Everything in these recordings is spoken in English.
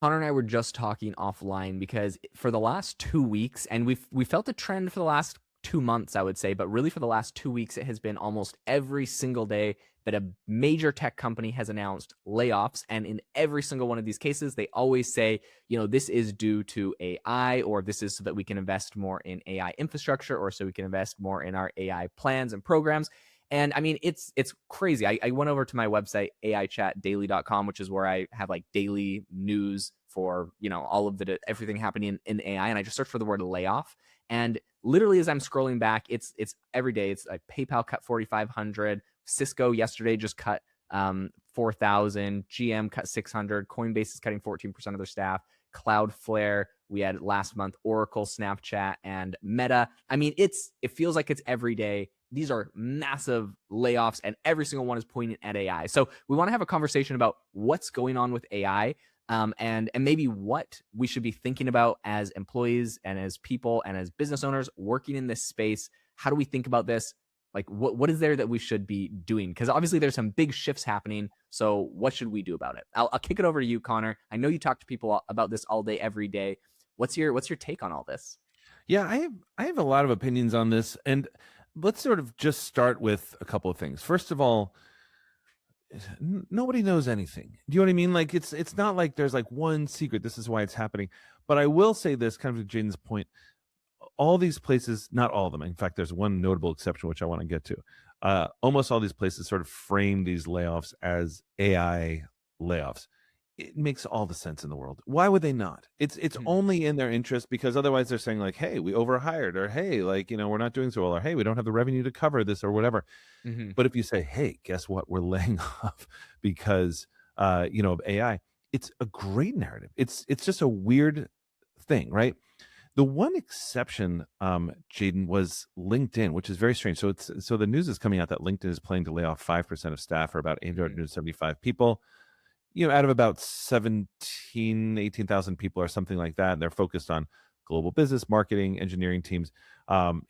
Connor and I were just talking offline because for the last 2 weeks, and we felt a trend for the last 2 months, I would say, but really for the last 2 weeks, it has been almost every single day that a major tech company has announced layoffs. And in every single one of these cases, they always say, this is due to AI, or this is so that we can invest more in AI infrastructure, or so we can invest more in our AI plans and programs. And I mean, it's crazy. I went over to my website, aichatdaily.com, which is where I have like daily news for, all of everything happening in AI. And I just searched for the word layoff. And literally as I'm scrolling back, it's every day. It's like PayPal cut 4,500. Cisco yesterday just cut 4,000. GM cut 600. Coinbase is cutting 14% of their staff. Cloudflare, we had last month, Oracle, Snapchat, and Meta. I mean, it feels like it's every day. These are massive layoffs, and every single one is pointing at AI. So we want to have a conversation about what's going on with AI, and maybe what we should be thinking about as employees and as people and as business owners working in this space. How do we think about this? Like, what is there that we should be doing? Because obviously there's some big shifts happening. So what should we do about it? I'll kick it over to you, Connor. I know you talk to people about this all day, every day. What's your take on all this? Yeah, I have a lot of opinions on this, and let's sort of just start with a couple of things. First of all, nobody knows anything. Do you know what I mean? Like it's not like there's like one secret. This is why it's happening. But I will say this, kind of to Jaden's point. All these places, not all of them. In fact, there's one notable exception which I want to get to. Almost all these places sort of frame these layoffs as AI layoffs. It makes all the sense in the world. Why would they not? It's Mhm. only in their interest, because otherwise they're saying like, "Hey, we overhired," or "Hey, like, we're not doing so well," or "Hey, we don't have the revenue to cover this," or whatever. Mhm. But if you say, "Hey, guess what? We're laying off because of AI," it's a great narrative. It's just a weird thing, right? The one exception, Jaden, was LinkedIn, which is very strange. So the news is coming out that LinkedIn is planning to lay off 5% of staff, or about Mhm. 875 people, out of about 18,000 people or something like that. And they're focused on global business, marketing, engineering teams. But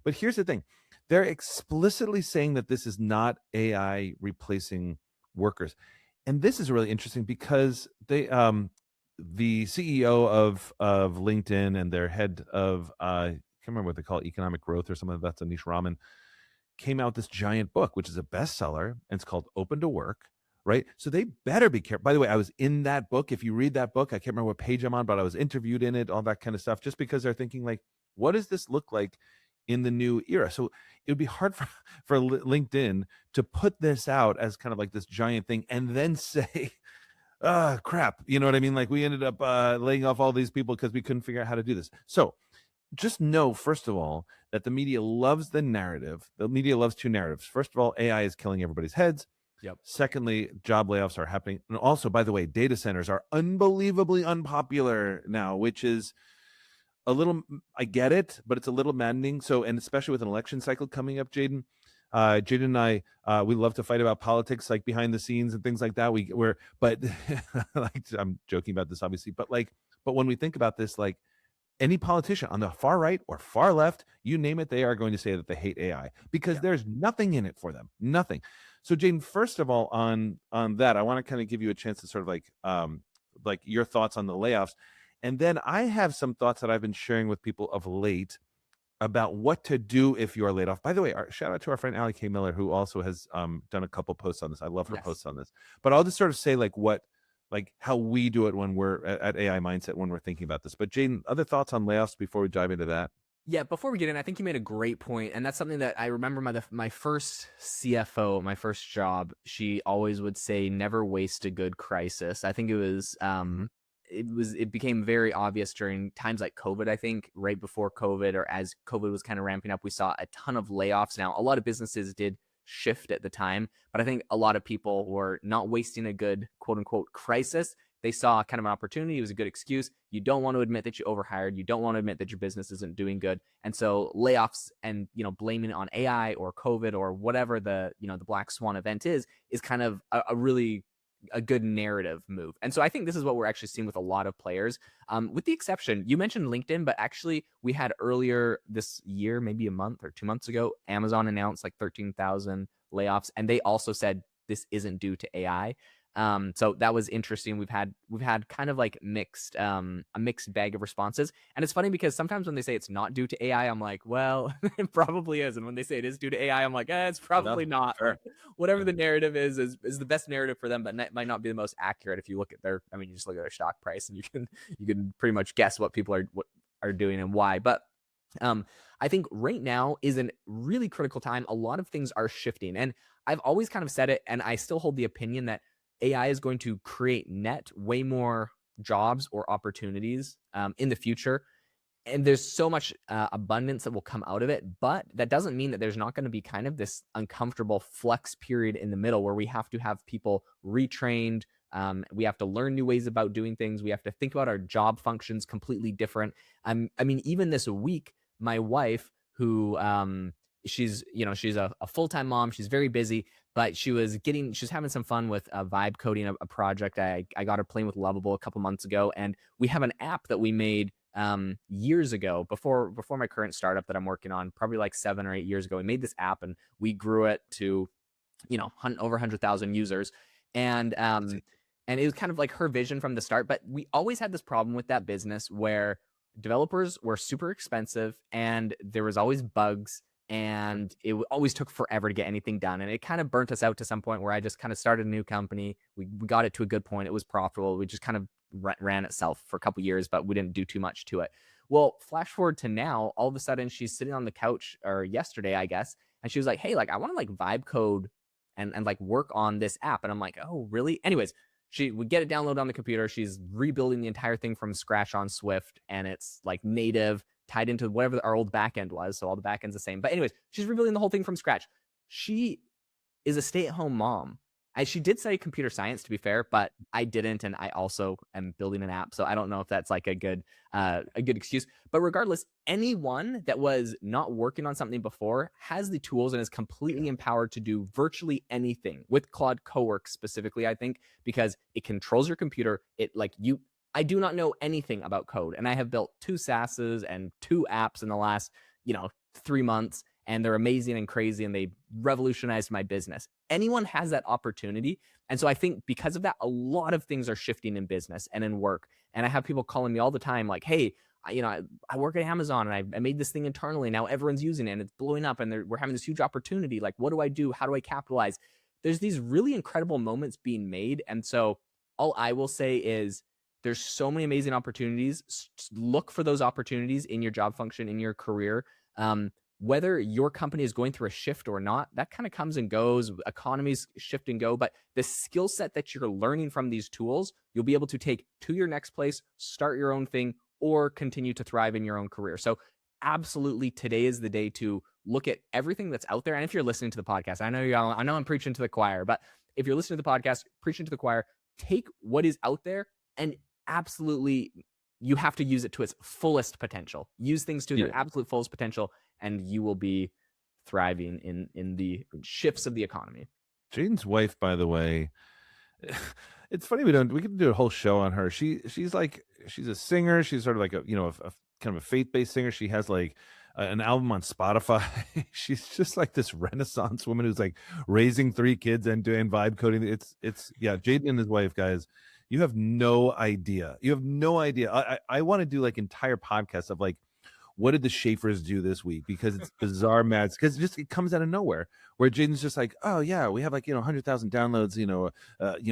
here's the thing. They're explicitly saying that this is not AI replacing workers. And this is really interesting because the CEO of LinkedIn and their head of I can't remember what they call it, economic growth or something, that's Anish Raman, came out with this giant book, which is a bestseller, and it's called Open to Work, right? So they better be careful. By the way, I was in that book. If you read that book, I can't remember what page I'm on, but I was interviewed in it, all that kind of stuff, just because they're thinking like, what does this look like in the new era? So it would be hard for LinkedIn to put this out as kind of like this giant thing and then say, crap, you know what I mean? Like, we ended up laying off all these people because we couldn't figure out how to do this. So just know, first of all, that the media loves the narrative. The media loves two narratives. First of all, AI is killing everybody's heads. Yep. Secondly, job layoffs are happening. And also, by the way, data centers are unbelievably unpopular now, which is a little, I get it, but it's a little maddening. So, and especially with an election cycle coming up, Jaden. Jaden and I, we love to fight about politics, like behind the scenes and things like that. But like, I'm joking about this, obviously, but when we think about this, like, any politician on the far right or far left, you name it, they are going to say that they hate AI because Yeah. there's nothing in it for them. Nothing. So Jane, first of all, on that, I want to kind of give you a chance to sort of like your thoughts on the layoffs. And then I have some thoughts that I've been sharing with people of late about what to do if you are laid off. By the way, shout out to our friend Allie K. Miller, who also has done a couple posts on this. I love her Yes. posts on this. But I'll just sort of say like how we do it when we're at AI Mindset when we're thinking about this. But Jaden, other thoughts on layoffs before we dive into that? Yeah, before we get in, I think you made a great point, and that's something that I remember my first CFO, my first job. She always would say, "Never waste a good crisis." I think it became very obvious during times like COVID. I think right before COVID, or as COVID was kind of ramping up, we saw a ton of layoffs. Now, a lot of businesses did shift at the time, but I think a lot of people were not wasting a good quote unquote crisis. They saw kind of an opportunity. It was a good excuse. You don't want to admit that you overhired. You don't want to admit that your business isn't doing good. And so layoffs and, blaming it on AI or COVID or whatever the black swan event is kind of a really a good narrative move. And so I think this is what we're actually seeing with a lot of players, with the exception, you mentioned LinkedIn, but actually we had earlier this year, maybe a month or 2 months ago, Amazon announced like 13,000 layoffs. And they also said this isn't due to AI. So that was interesting. We've had kind of like a mixed bag of responses. And it's funny because sometimes when they say it's not due to AI, I'm like, well, it probably is. And when they say it is due to AI, I'm like, it's No, probably not. Like fair. whatever Yeah. the narrative is the best narrative for them, but might not be the most accurate if you look at you just look at their stock price and you can pretty much guess what are doing and why. But um, I think right now is a really critical time. A lot of things are shifting. And I've always kind of said it, and I still hold the opinion that AI is going to create net way more jobs or opportunities in the future. And there's so much abundance that will come out of it. But that doesn't mean that there's not going to be kind of this uncomfortable flex period in the middle where we have to have people retrained. We have to learn new ways about doing things. We have to think about our job functions completely different. I mean, even this week, my wife, who she's a full-time mom, she's very busy, but she was having some fun with vibe coding a project. I got her playing with Lovable a couple months ago, and we have an app that we made years ago, before my current startup that I'm working on, probably like 7 or 8 years ago. We made this app and we grew it to over 100,000 users. And Easy. and it was kind of like her vision from the start. But we always had this problem with that business where developers were super expensive and there was always bugs, and it always took forever to get anything done. And it kind of burnt us out to some point where I just kind of started a new company. We got it to a good point. It was profitable. We just kind of ran itself for a couple years, but we didn't do too much to it. Well, flash forward to now, all of a sudden she's sitting on the couch, or yesterday, I guess, and she was like, hey, like I want to like vibe code and like work on this app. And I'm like, oh, really? Anyways, she would get it downloaded on the computer. She's rebuilding the entire thing from scratch on Swift, and it's like native, tied into whatever our old backend was. So all the backend's the same. But anyways, she's rebuilding the whole thing from scratch. She is a stay-at-home mom. She did study computer science, to be fair, but I didn't, and I also am building an app, so I don't know if that's like a good excuse. But regardless, anyone that was not working on something before has the tools and is completely empowered to do virtually anything with Claude Cowork specifically. I think because it controls your computer. It like you. I do not know anything about code, and I have built 2 SaaSes and 2 apps in the last 3 months, and they're amazing and crazy, and they revolutionized my business. Anyone has that opportunity. And so I think because of that, a lot of things are shifting in business and in work. And I have people calling me all the time like, hey, I work at Amazon and I made this thing internally. Now everyone's using it and it's blowing up and we're having this huge opportunity. Like, what do I do? How do I capitalize? There's these really incredible moments being made. And so all I will say is there's so many amazing opportunities. Look for those opportunities in your job function, in your career. Whether your company is going through a shift or not, that kind of comes and goes. Economies shift and go, but the skill set that you're learning from these tools, you'll be able to take to your next place, start your own thing, or continue to thrive in your own career. So absolutely, today is the day to look at everything that's out there. And if you're listening to the podcast, I know I'm preaching to the choir, but if you're listening to the podcast, preaching to the choir, take what is out there and absolutely, you have to use it to its fullest potential. Use things to Yeah. their absolute fullest potential, and you will be thriving in the shifts of the economy. Jaden's wife, by the way, it's funny we could do a whole show on her. She's like she's a singer. She's sort of like a kind of a faith-based singer. She has like an album on Spotify. She's just like this Renaissance woman who's like raising 3 kids and doing vibe coding. It's yeah, Jaden and his wife, guys. You have no idea. You have no idea. I want to do like entire podcasts of like what did the Schaefers do this week? Because it's bizarre mad. Because it comes out of nowhere. Where Jaden's just like, oh yeah, we have like 100,000 downloads,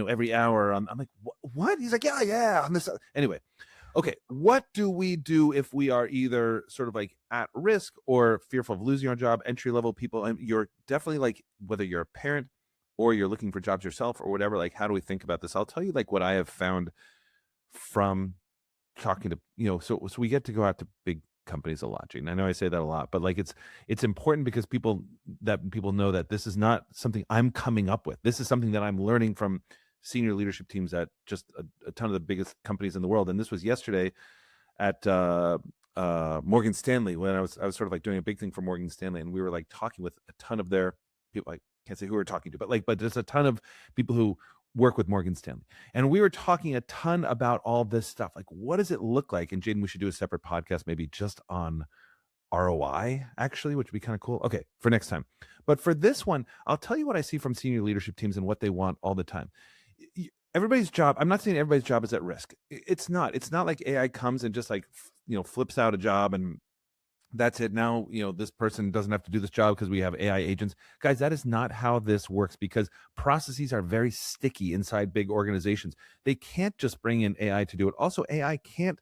every hour. I'm like, what? He's like, yeah. On this, anyway, okay. What do we do if we are either sort of like at risk or fearful of losing our job? Entry level people, and you're definitely like whether you're a parent or you're looking for jobs yourself or whatever. Like, how do we think about this? I'll tell you like what I have found from talking to so we get to go out to big companies a lot, Gene. I know I say that a lot, but like it's important because people know that this is not something I'm coming up with. This is something that I'm learning from senior leadership teams at just a ton of the biggest companies in the world. And this was yesterday at Morgan Stanley when I was sort of like doing a big thing for Morgan Stanley, and we were like talking with a ton of their people. I can't say who we're talking to, but there's a ton of people who work with Morgan Stanley. And we were talking a ton about all this stuff. Like, what does it look like? And Jaden, we should do a separate podcast, maybe just on ROI, actually, which would be kind of cool. Okay, for next time. But for this one, I'll tell you what I see from senior leadership teams and what they want all the time Everybody's job, I'm not saying everybody's job is at risk. It's not like AI comes and just like flips out a job and that's it. Now, this person doesn't have to do this job because we have AI agents. Guys, that is not how this works, because processes are very sticky inside big organizations. They can't just bring in AI to do it. Also, AI can't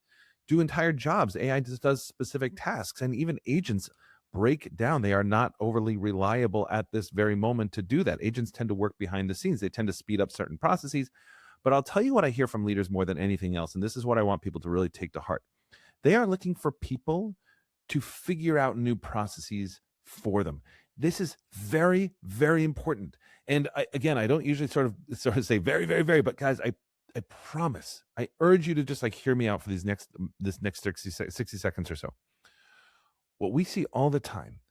do entire jobs. AI just does specific tasks, and even agents break down. They are not overly reliable at this very moment to do that. Agents tend to work behind the scenes. They tend to speed up certain processes. But I'll tell you what I hear from leaders more than anything else, and this is what I want people to really take to heart. They are looking for people to figure out new processes for them. This is very, very important. And again, I don't usually sort of say very, very, very, but guys, I promise, I urge you to just like hear me out for this next 60 seconds or so. What we see all the time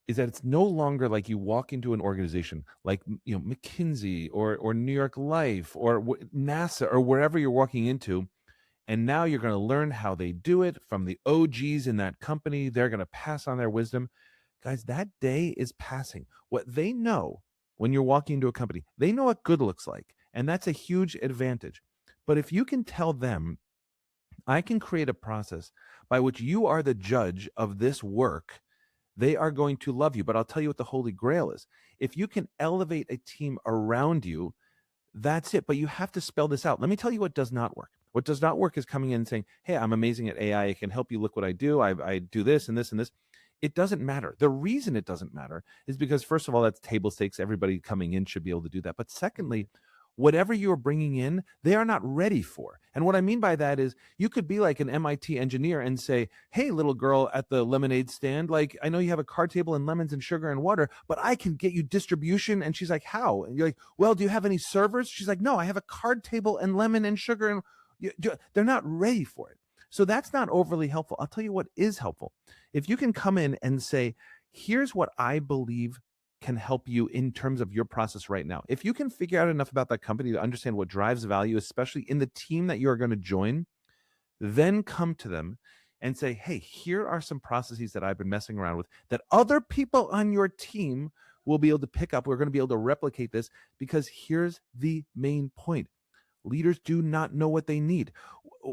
is that it's no longer like you walk into an organization like McKinsey or New York Life or NASA or wherever you're walking into, and now you're going to learn how they do it from the OGs in that company. They're going to pass on their wisdom. Guys, that day is passing. What they know when you're walking into a company, they know what good looks like, and that's a huge advantage. But if you can tell them, I can create a process by which you are the judge of this work, they are going to love you. But I'll tell you what the holy grail is. If you can elevate a team around you, that's it. But you have to spell this out. Let me tell you what does not work. What does not work is coming in and saying, hey, I'm amazing at AI. I can help you. Look what I do. I do this and this and this. It doesn't matter. The reason it doesn't matter is because, first of all, that's table stakes. Everybody coming in should be able to do that. But secondly, whatever you're bringing in, they are not ready for. And what I mean by that is you could be like an MIT engineer and say, hey, little girl at the lemonade stand, like, I know you have a card table and lemons and sugar and water, but I can get you distribution. And she's like, how? And you're like, well, do you have any servers? She's like, no, I have a card table and lemon and sugar. And they're not ready for it. So that's not overly helpful. I'll tell you what is helpful. If you can come in and say, here's what I believe can help you in terms of your process right now. If you can figure out enough about that company to understand what drives value, especially in the team that you are going to join, then come to them and say, hey, here are some processes that I've been messing around with that other people on your team will be able to pick up. We're going to be able to replicate this, because here's the main point. Leaders do not know what they need.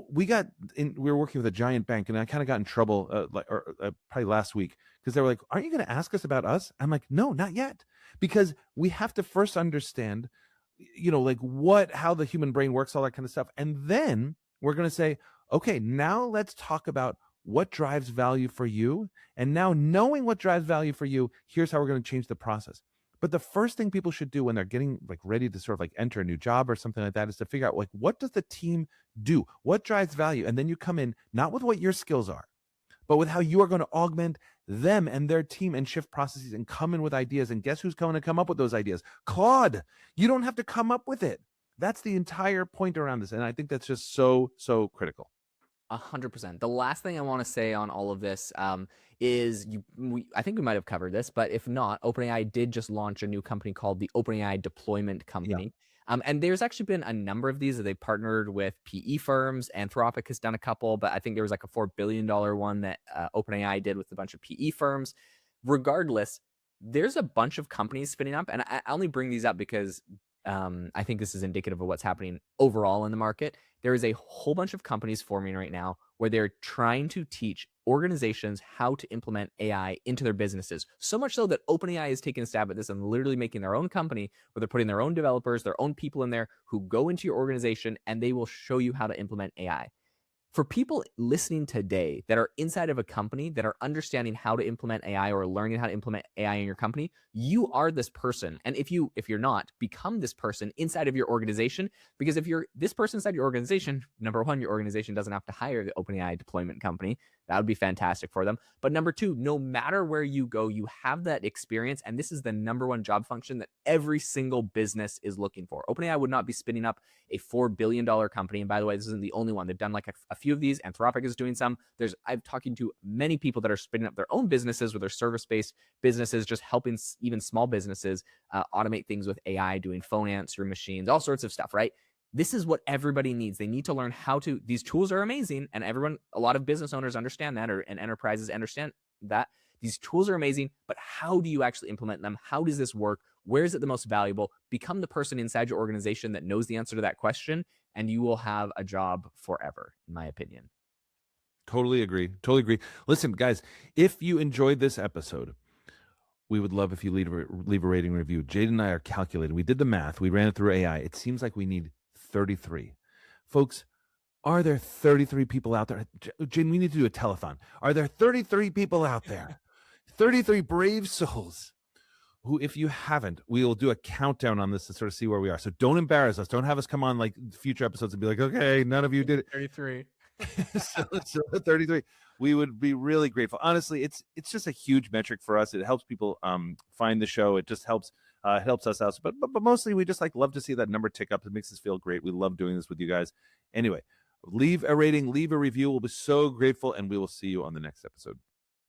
We were working with a giant bank, and I kind of got in trouble probably last week, because they were like, aren't you going to ask us about us? I'm like, no, not yet, because we have to first understand, like how the human brain works, all that kind of stuff. And then we're going to say, okay, now let's talk about what drives value for you. And now, knowing what drives value for you, here's how we're going to change the process. But the first thing people should do when they're getting like ready to sort of like enter a new job or something like that is to figure out, like, what does the team do? What drives value? And then you come in not with what your skills are, but with how you are going to augment them and their team and shift processes and come in with ideas. And guess who's going to come up with those ideas? Claude. You don't have to come up with it. That's the entire point around this. And I think that's just so, so critical. 100%. The last thing I want to say on all of this is I think we might have covered this, but if not, OpenAI did just launch a new company called the OpenAI Deployment Yeah. Company. And there's actually been a number of these that they partnered with PE firms. Anthropic has done a couple, but I think there was like a $4 billion one that OpenAI did with a bunch of PE firms. Regardless, there's a bunch of companies spinning up, and I only bring these up because I think this is indicative of what's happening overall in the market. There is a whole bunch of companies forming right now where they're trying to teach organizations how to implement AI into their businesses. So much so that OpenAI is taking a stab at this and literally making their own company where they're putting their own developers, their own people in there who go into your organization and they will show you how to implement AI. For people listening today that are inside of a company that are understanding how to implement AI or learning how to implement AI in your company, you are this person. And if you're not, become this person inside of your organization. Because if you're this person inside your organization, number one, your organization doesn't have to hire the OpenAI deployment company. That would be fantastic for them. But number two, no matter where you go, you have that experience. And this is the number one job function that every single business is looking for. OpenAI would not be spinning up a $4 billion company. And by the way, this isn't the only one. They've done like a few of these. Anthropic is doing some. I'm talking to many people that are spinning up their own businesses with their service-based businesses, just helping even small businesses automate things with AI, doing phone answering machines, all sorts of stuff, right? This is what everybody needs. They need to learn how to, these tools are amazing. And a lot of business owners understand that, and enterprises understand that these tools are amazing, but how do you actually implement them? How does this work? Where is it the most valuable? Become the person inside your organization that knows the answer to that question, and you will have a job forever, in my opinion. Totally agree. Totally agree. Listen, guys, if you enjoyed this episode, we would love if you leave a rating review. Jade and I are calculating. We did the math. We ran it through AI. It seems like we need 33. Folks, are there 33 people out there? Jane, we need to do a telethon. Are there 33 people out there? 33 brave souls who, if you haven't, we will do a countdown on this to sort of see where we are. So don't embarrass us. Don't have us come on like future episodes and be like, okay, none of you did it. 33. so 33. We would be really grateful. Honestly, it's just a huge metric for us. It helps people find the show. It just helps us out. But mostly we just love to see that number tick up. It makes us feel great. We love doing this with you guys. Anyway, leave a rating, leave a review. We'll be so grateful, and we will see you on the next episode.